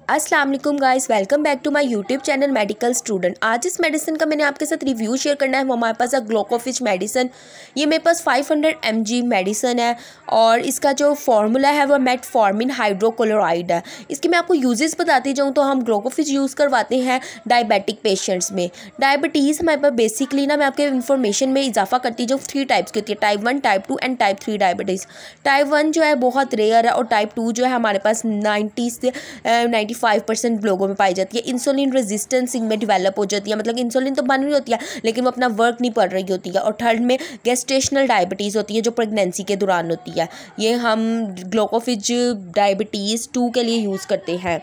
अस्सलाम वालेकुम guys, welcome back to my YouTube channel medical student. आज इस मेडिसिन का मैंने आपके साथ रिव्यू शेयर करना है। वो हमारे पास है ग्लूकोफिज मेडिसिन। ये मेरे पास 500 mg मेडिसिन है और इसका जो फार्मूला है वो मेटफॉर्मिन हाइड्रोक्लोराइड है। इसके मैं आपको यूजेस बताती जाऊँ तो हम ग्लूकोफिज यूज़ करवाते हैं डायबिटिक पेशेंट्स में। डायबिटीज़ हमारे पास बेसिकली ना मैं आपके इन्फॉर्मेशन में इजाफा करती जाऊँ 3 टाइप्स की होती है, type 1, type 2 and type 3 diabetes. Type 1 जो है बहुत रेयर है और टाइप 2 जो है हमारे पास 90 से 95% लोगों में पाई जाती है। इंसुलिन रेजिस्टेंस इनमें डेवलप हो जाती है, मतलब इंसुलिन तो बन रही होती है लेकिन वो अपना वर्क नहीं कर रही होती है। और थर्ड में गेस्टेशनल डायबिटीज़ होती है जो प्रेगनेंसी के दौरान होती है। ये हम ग्लूकोफिज डायबिटीज़ 2 के लिए यूज़ करते हैं।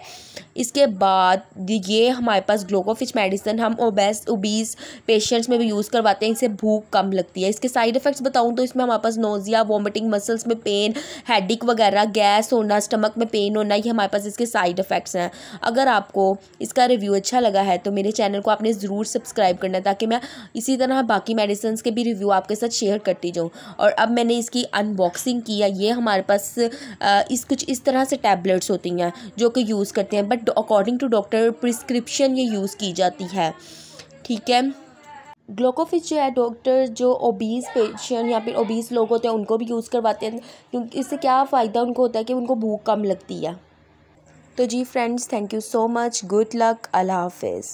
इसके बाद ये हमारे पास ग्लूकोफिज मेडिसिन हम ओबीस पेशेंट्स में भी यूज़ करवाते हैं। इससे भूख कम लगती है। इसके साइड इफ़ेक्ट्स बताऊं तो इसमें हमारे पास नोज़िया, वॉमिटिंग, मसल्स में पेन, हेडेक वगैरह, गैस होना, स्टमक में पेन होना, ये हमारे पास इसके साइड इफ़ेक्ट्स हैं। अगर आपको इसका रिव्यू अच्छा लगा है तो मेरे चैनल को आपने ज़रूर सब्सक्राइब करना है ताकि मैं इसी तरह बाकी मेडिसिन के भी रिव्यू आपके साथ शेयर करती जाऊँ। और अब मैंने इसकी अनबॉक्सिंग की है। ये हमारे पास कुछ इस तरह से टैबलेट्स होती हैं जो कि यूज़ करते हैं, but according to doctor prescription ये यूज़ की जाती है। ठीक है। ग्लूकोफिज जो है डॉक्टर जो ओबीस पेशेंट या फिर ओबीस लोग होते हैं उनको भी यूज़ करवाते हैं, क्योंकि इससे क्या फ़ायदा उनको होता है कि उनको भूख कम लगती है। तो जी friends, thank you so much, good luck, Allah हाफिज़।